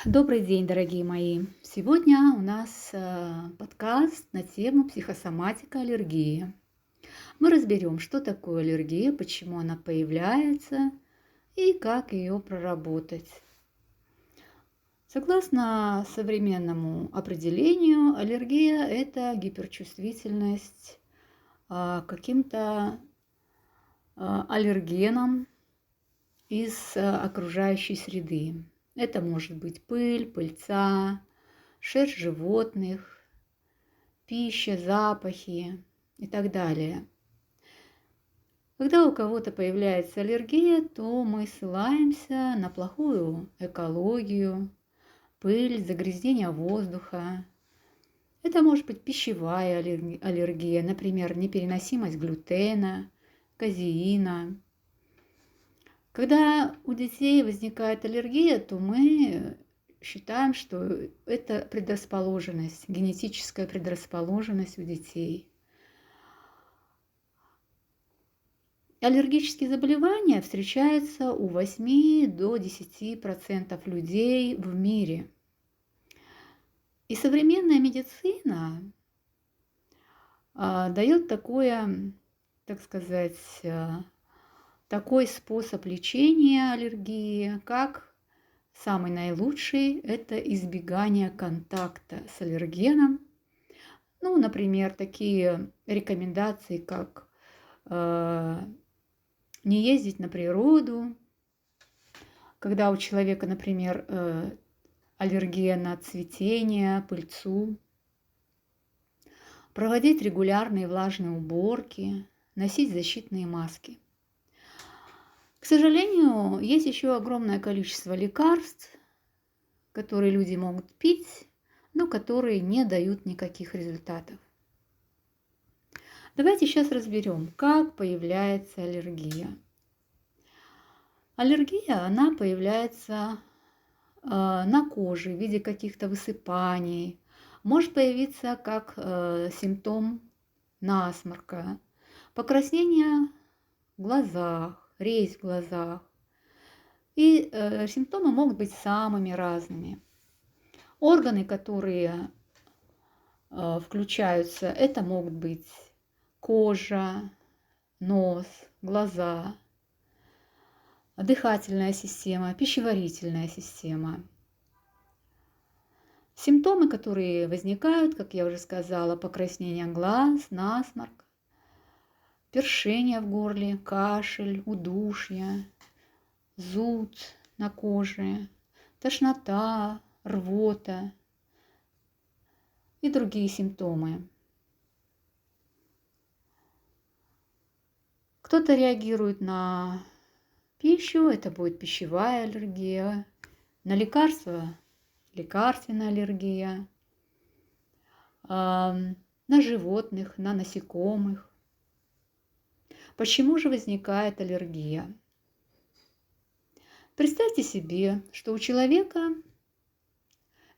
Добрый день, дорогие мои! Сегодня у нас подкаст на тему психосоматика аллергии. Мы разберем, что такое аллергия, почему она появляется и как ее проработать. Согласно современному определению, аллергия – это гиперчувствительность к каким-то аллергенам из окружающей среды. Это может быть пыль, пыльца, шерсть животных, пища, запахи и так далее. Когда у кого-то появляется аллергия, то мы ссылаемся на плохую экологию, пыль, загрязнение воздуха. Это может быть пищевая аллергия, например, непереносимость глютена, казеина. Когда у детей возникает аллергия, то мы считаем, что это предрасположенность, генетическая предрасположенность у детей. Аллергические заболевания встречаются у 8 до 10% людей в мире. И современная медицина дает такое, так сказать, такой способ лечения аллергии, как самый наилучший – это избегание контакта с аллергеном. Ну, например, такие рекомендации, как не ездить на природу, когда у человека, например, аллергия на цветение, пыльцу, проводить регулярные влажные уборки, носить защитные маски. К сожалению, есть еще огромное количество лекарств, которые люди могут пить, но которые не дают никаких результатов. Давайте сейчас разберем, как появляется аллергия. Аллергия, она появляется на коже в виде каких-то высыпаний, может появиться как симптом насморка, покраснение в глазах, резь в глазах. И симптомы могут быть самыми разными. Органы, которые включаются, это могут быть кожа, нос, глаза, дыхательная система, пищеварительная система. Симптомы, которые возникают, как я уже сказала, покраснение глаз, насморк, першение в горле, кашель, удушье, зуд на коже, тошнота, рвота и другие симптомы. Кто-то реагирует на пищу, это будет пищевая аллергия, на лекарства – лекарственная аллергия, на животных, на насекомых. Почему же возникает аллергия? Представьте себе, что у человека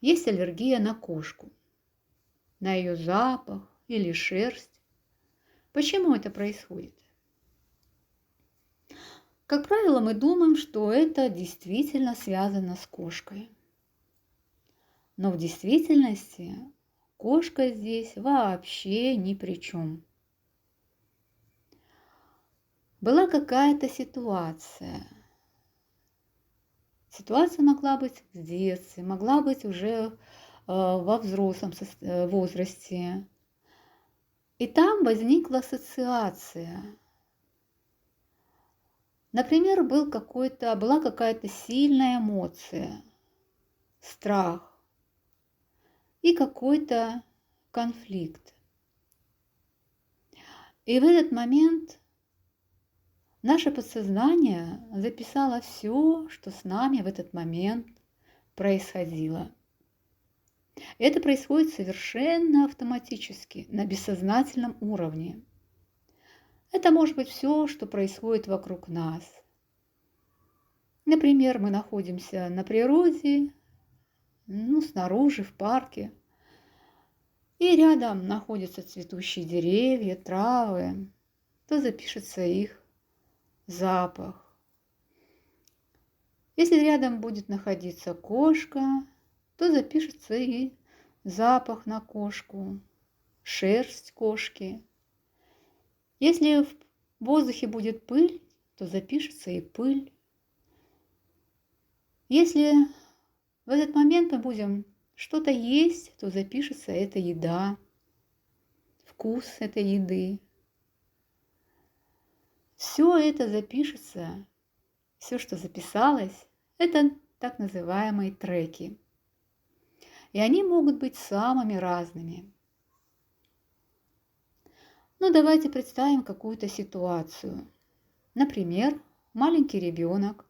есть аллергия на кошку, на ее запах или шерсть. Почему это происходит? Как правило, мы думаем, что это действительно связано с кошкой. Но в действительности кошка здесь вообще ни при чем. Была какая-то ситуация. Ситуация могла быть в детстве, могла быть уже во взрослом возрасте. И там возникла ассоциация. Например, была какая-то сильная эмоция, страх и какой-то конфликт. И в этот момент наше подсознание записало все, что с нами в этот момент происходило. Это происходит совершенно автоматически, на бессознательном уровне. Это может быть все, что происходит вокруг нас. Например, мы находимся на природе, снаружи, в парке, и рядом находятся цветущие деревья, травы, то запишется их запах. Если рядом будет находиться кошка, то запишется и запах на кошку, шерсть кошки. Если в воздухе будет пыль, то запишется и пыль. Если в этот момент мы будем что-то есть, то запишется эта еда, вкус этой еды. Все это запишется, все, что записалось, это так называемые треки. И они могут быть самыми разными. Ну, давайте представим какую-то ситуацию. Например, маленький ребенок,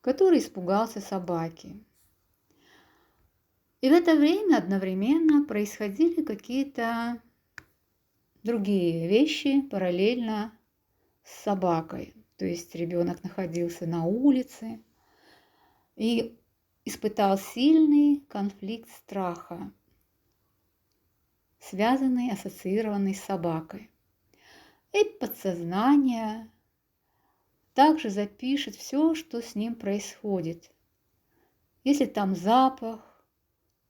который испугался собаки. И в это время одновременно происходили какие-то другие вещи параллельно с собакой. То есть ребенок находился на улице и испытал сильный конфликт страха, связанный, ассоциированный с собакой. И подсознание также запишет все, что с ним происходит. Если там запах,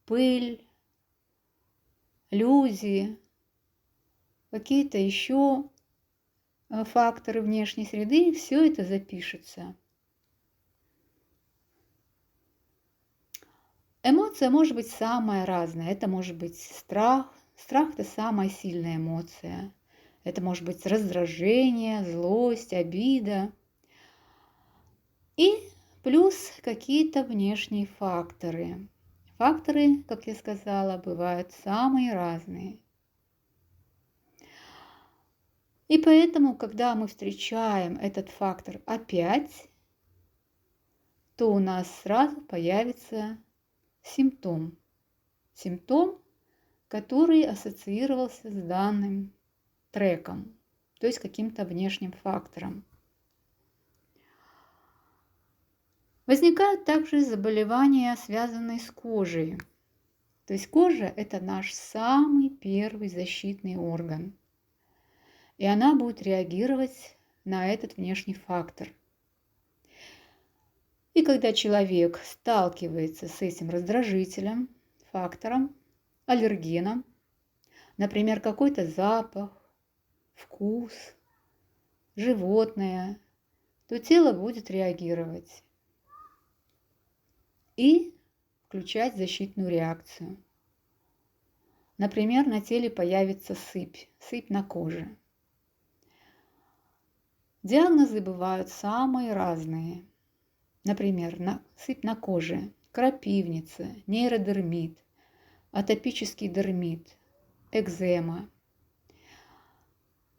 пыль, люди, какие-то еще факторы внешней среды, все это запишется. Эмоция может быть самая разная. Это может быть страх. Страх – это самая сильная эмоция. Это может быть раздражение, злость, обида. И плюс какие-то внешние факторы. Факторы, как я сказала, бывают самые разные. И поэтому, когда мы встречаем этот фактор опять, то у нас сразу появится симптом. Симптом, который ассоциировался с данным треком, то есть каким-то внешним фактором. Возникают также заболевания, связанные с кожей. То есть кожа – это наш самый первый защитный орган. И она будет реагировать на этот внешний фактор. И когда человек сталкивается с этим раздражителем, фактором, аллергеном, например, какой-то запах, вкус, животное, то тело будет реагировать и включать защитную реакцию. Например, на теле появится сыпь на коже. Диагнозы бывают самые разные. Например, сыпь на коже, крапивница, нейродермит, атопический дермит, экзема.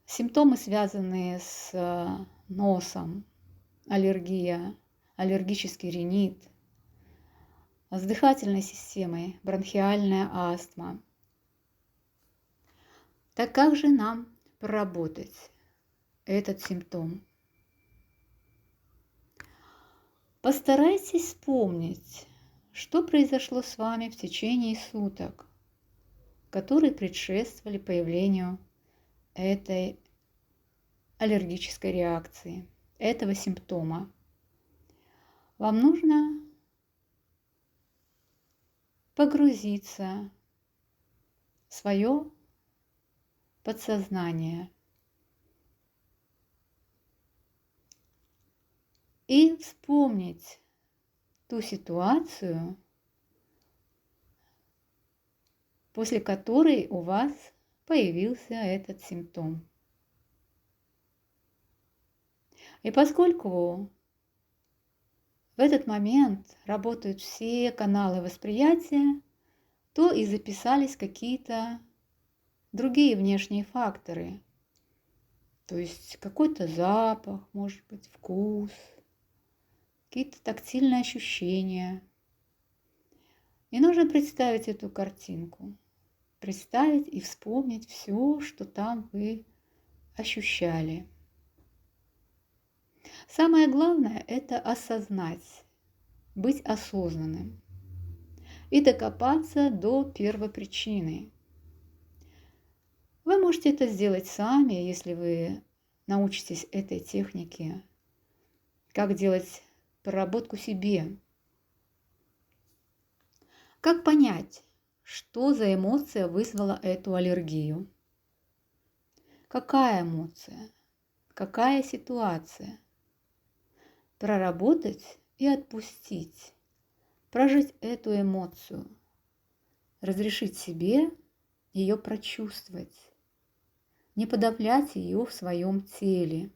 Симптомы, связанные с носом, аллергия, аллергический ринит, с дыхательной системой, бронхиальная астма. Так как же нам проработать этот симптом? Постарайтесь вспомнить, что произошло с вами в течение суток, которые предшествовали появлению этой аллергической реакции, этого симптома. Вам нужно погрузиться в свое подсознание и вспомнить ту ситуацию, после которой у вас появился этот симптом. И поскольку в этот момент работают все каналы восприятия, то и записались какие-то другие внешние факторы. То есть какой-то запах, может быть, вкус, какие-то тактильные ощущения. И нужно представить эту картинку. Представить и вспомнить все, что там вы ощущали. Самое главное – это осознать, быть осознанным и докопаться до первопричины. Вы можете это сделать сами, если вы научитесь этой технике, как делать проработку себе. Как понять, что за эмоция вызвала эту аллергию? Какая эмоция? Какая ситуация? Проработать и отпустить, прожить эту эмоцию, разрешить себе ее прочувствовать, не подавлять ее в своем теле.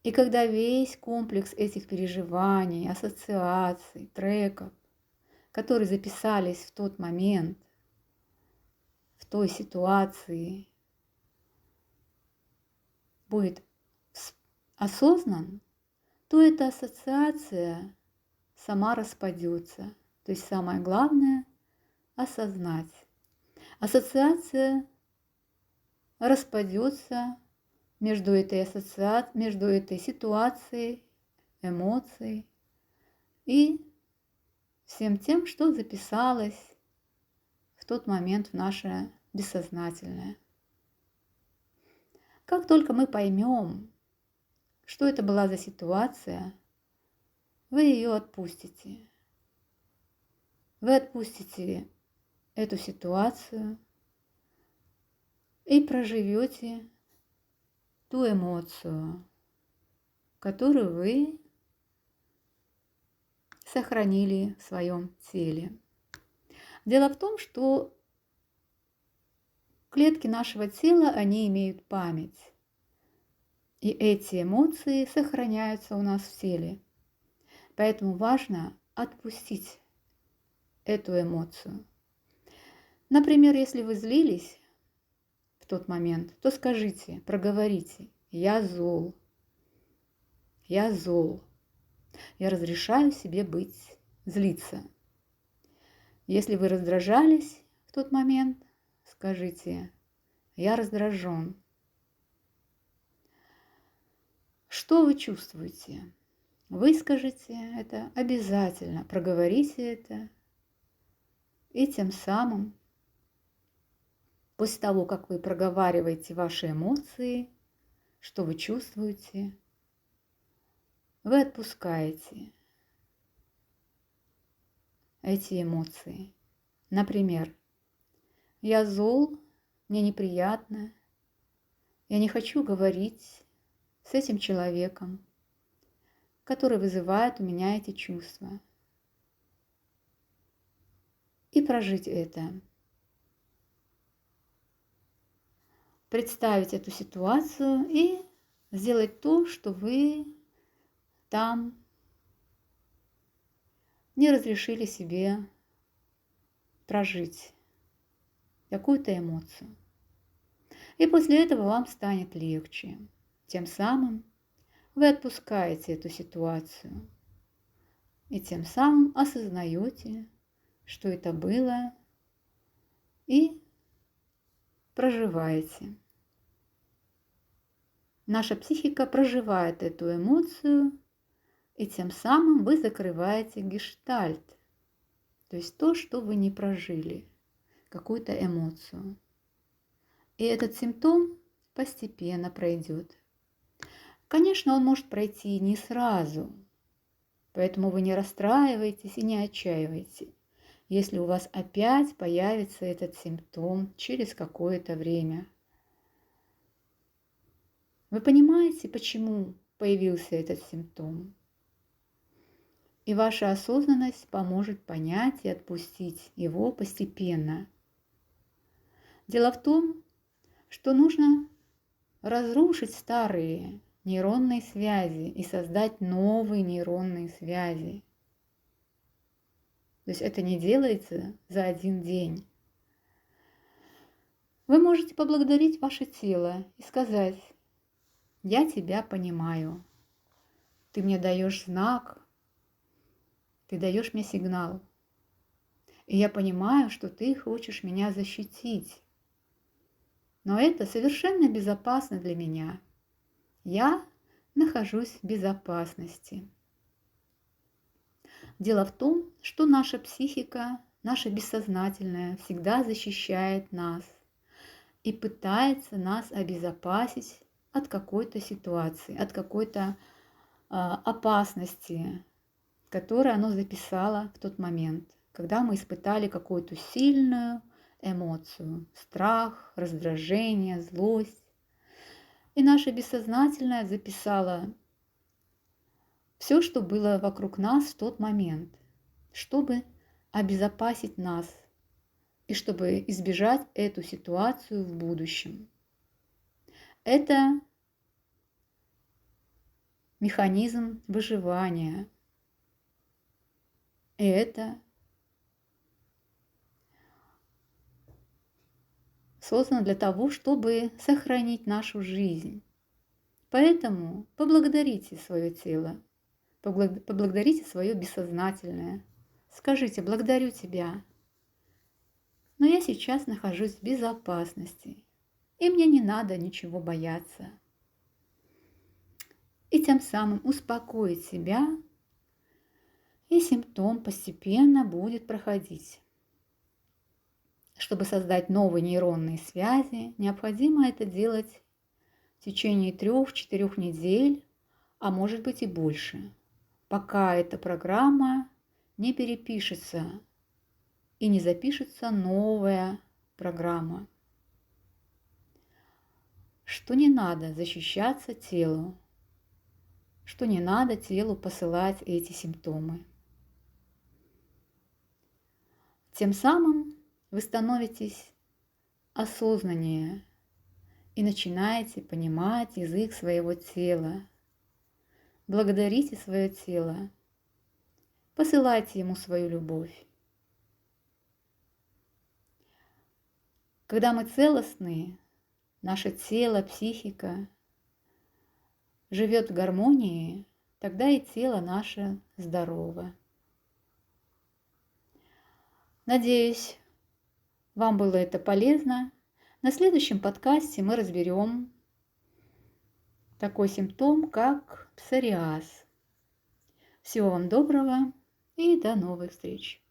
И когда весь комплекс этих переживаний, ассоциаций, треков, которые записались в тот момент, в той ситуации, будет осознан, то эта ассоциация сама распадется. То есть самое главное – осознать. Ассоциация распадется между этой ситуацией, эмоцией и всем тем, что записалось в тот момент в наше бессознательное. Как только мы поймем, что это была за ситуация, вы ее отпустите. Вы отпустите эту ситуацию и проживете ту эмоцию, которую вы сохранили в своем теле. Дело в том, что клетки нашего тела, они имеют память. И эти эмоции сохраняются у нас в теле. Поэтому важно отпустить эту эмоцию. Например, если вы злились в тот момент, то скажите, проговорите: «Я зол, я зол, я разрешаю себе злиться». Если вы раздражались в тот момент, скажите: «Я раздражен». Что вы чувствуете? Выскажите это обязательно, проговорите это. И тем самым, после того, как вы проговариваете ваши эмоции, что вы чувствуете, вы отпускаете эти эмоции. Например, я зол, мне неприятно, я не хочу говорить с этим человеком, который вызывает у меня эти чувства. И прожить это. Представить эту ситуацию и сделать то, что вы там не разрешили себе прожить какую-то эмоцию. И после этого вам станет легче. Тем самым вы отпускаете эту ситуацию. И тем самым осознаете, что это было, и проживаете. Наша психика проживает эту эмоцию, и тем самым вы закрываете гештальт. То есть то, что вы не прожили, какую-то эмоцию. И этот симптом постепенно пройдет. Конечно, он может пройти не сразу, поэтому вы не расстраивайтесь и не отчаивайтесь, если у вас опять появится этот симптом через какое-то время. Вы понимаете, почему появился этот симптом? И ваша осознанность поможет понять и отпустить его постепенно. Дело в том, что нужно разрушить старые нейронные связи и создать новые нейронные связи. То есть это не делается за один день. Вы можете поблагодарить ваше тело и сказать: «Я тебя понимаю, ты мне даешь знак, ты даешь мне сигнал, и я понимаю, что ты хочешь меня защитить, но это совершенно безопасно для меня. Я нахожусь в безопасности». Дело в том, что наша психика, наше бессознательное всегда защищает нас и пытается нас обезопасить от какой-то ситуации, от какой-то опасности, которое оно записало в тот момент, когда мы испытали какую-то сильную эмоцию, страх, раздражение, злость. И наше бессознательное записало все, что было вокруг нас в тот момент, чтобы обезопасить нас и чтобы избежать эту ситуацию в будущем. Это механизм выживания. И это создано для того, чтобы сохранить нашу жизнь. Поэтому поблагодарите свое тело, поблагодарите свое бессознательное. Скажите: благодарю тебя, но я сейчас нахожусь в безопасности, и мне не надо ничего бояться. И тем самым успокоить себя, и симптом постепенно будет проходить. Чтобы создать новые нейронные связи, необходимо это делать в течение 3-4 недель, а может быть и больше, пока эта программа не перепишется и не запишется новая программа. Что не надо защищаться телу, что не надо телу посылать эти симптомы. Тем самым вы становитесь осознаннее и начинаете понимать язык своего тела. Благодарите свое тело, посылайте ему свою любовь. Когда мы целостны, наше тело, психика живет в гармонии, тогда и тело наше здорово. Надеюсь, вам было это полезно. На следующем подкасте мы разберем такой симптом, как псориаз. Всего вам доброго и до новых встреч!